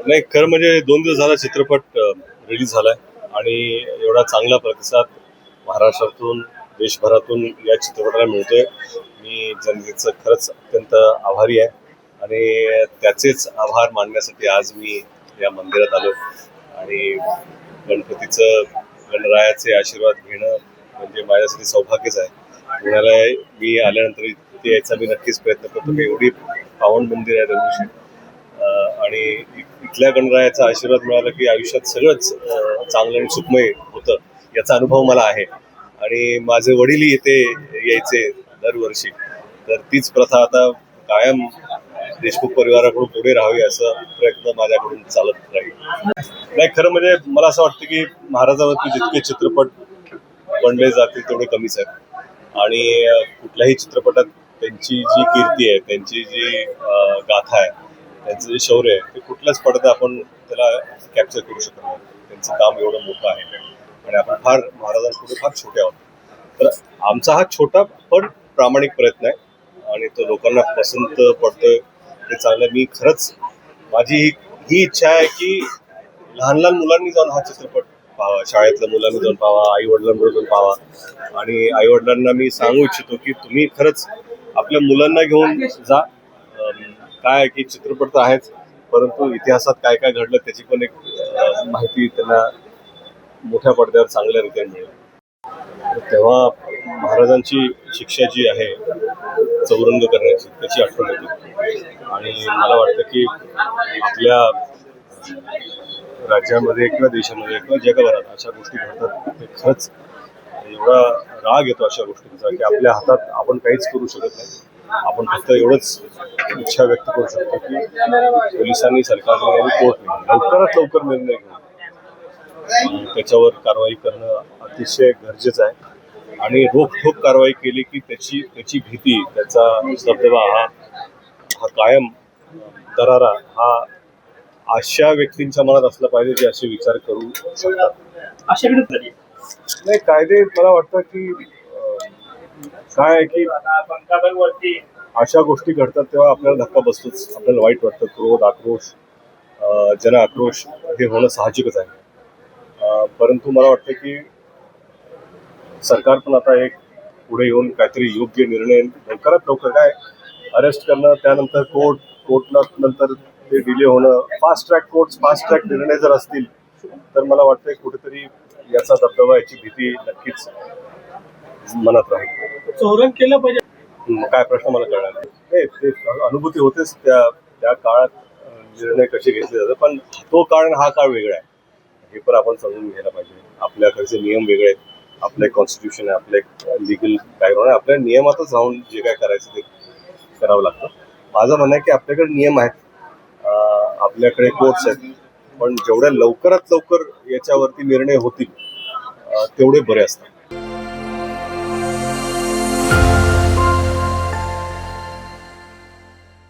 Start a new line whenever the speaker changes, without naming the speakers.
नाही, खरं म्हणजे 2 दिवस झाला चित्रपट रिलीज झालाय आणि एवढा चांगला प्रतिसाद महाराष्ट्रातून देशभरातून या चित्रपटाला मिळतोय. मी जनतेचं खरंच अत्यंत आभारी आहे आणि त्याचेच आभार मानण्यासाठी आज मी या मंदिरात आलो आणि गणपतीचं गणरायाचे आशीर्वाद घेणं म्हणजे माझ्यासाठी सौभाग्यच आहे. पुण्याला मी आल्यानंतर इथे यायचा मी नक्कीच प्रयत्न करतो की एवढी पावन मंदिर आहे दगडूशेठ आणि इथल्या गणरायाचा आशीर्वाद मिळाला की आयुष्यात सगळंच चांगलं आणि सुखमय होतं याचा अनुभव मला आहे. आणि माझे वडीलही इथे यायचे दरवर्षी, तर तीच प्रथा आता कायम देशमुख परिवाराकडून पुढे राहावी असा प्रयत्न माझ्याकडून चालत राहील. नाही, खरं म्हणजे मला असं वाटतं की महाराजांवरती जितके चित्रपट बनले जातील तेवढे कमीच आहेत आणि कुठल्याही चित्रपटात त्यांची जी कीर्ती आहे, त्यांची जी गाथा आहे, त्यांचं जे शौर्य आहे ते कुठल्याच पडद्यात आपण त्याला कॅप्चर करू शकत नाही. त्यांचं काम एवढं मोठं आहे आणि आपण फार महाराजांपुढे फार छोटे आहोत. तर आमचा हा छोटा पण प्रामाणिक प्रयत्न आहे आणि तो लोकांना पसंत पडतोय ते चांगलं. मी खरंच माझी ही इच्छा आहे की लहान लहान मुलांनी जाऊन हा चित्रपट पाहावा, शाळेतल्या मुलांनी जाऊन पाहावा, आई वडिलांबरोबर जाऊन पाहावा आणि आई वडिलांना मी सांगू इच्छितो की तुम्ही खरंच आपल्या मुलांना घेऊन जा. काय की चित्रपट तर आहेच, परंतु इतिहासात काय काय घडलं त्याची पण एक माहिती त्यांना मोठ्या पडद्यावर चांगल्या रीतीने मिळेल. तेव्हा महाराजांची शिक्षा जी आहे चौरंग करण्याची त्याची आठवण होती आणि मला वाटतं की आपल्या राज्यामध्ये किंवा देशामध्ये किंवा जगभरात अशा गोष्टी घडतात ते खरंच एवढा राग येतो अशा गोष्टींचा की आपल्या हातात आपण काहीच करू शकत नाही. आपण फक्त एवढंच इच्छा व्यक्त करू शकतो की पोलिसांनी, सरकारने आणि कोर्टने लवकरात लवकर निर्णय घेऊन त्याच्यावर कारवाई करणं अतिशय गरजेचं आहे आणि रोखठोक कारवाई केली की त्याची भीती, त्याचा दबदबा हा कायम दरारा हा अशा व्यक्तींच्या मनात असला पाहिजे जे असे विचार करू शकतात. नाही, कायदे मला वाटतं की काय आहे की अशा गोष्टी घडतात तेव्हा आपल्याला धक्का बसतोच, आपल्याला वाईट वाटतं. क्रोध, आक्रोश, जन आक्रोश हे होणं साहजिकच आहे. परंतु मला वाटतं की सरकार पण आता एक पुढे येऊन काहीतरी योग्य निर्णय लवकरात लवकर काय अरेस्ट करणं, त्यानंतर कोर्टला नंतर ते डिले होणं, फास्ट ट्रॅक निर्णय जर असतील तर मला वाटतं कुठेतरी याचा दबदबा, याची भीती नक्कीच मनात राहील.
चौरंग केलं पाहिजे
काय प्रश्न मला कळणार नाही. ते अनुभूती होतेच त्या काळात निर्णय कसे घेतले जातात, पण तो काळ आणि हा काळ वेगळा आहे हे पण आपण समजून घ्यायला पाहिजे. आपल्याकडचे नियम वेगळे आहेत, आपलं कॉन्स्टिट्यूशन आहे, आपलं एक लिगल बॅकग्राऊंड आहे. आपल्या नियमातच राहून जे काय करायचं ते करावं लागतं. माझं म्हणणं आहे की आपल्याकडे नियम आहेत, आपल्याकडे कोर्ट्स आहेत, पण जेवढ्या लवकरात लवकर याच्यावरती निर्णय होतील तेवढे बरे असतात.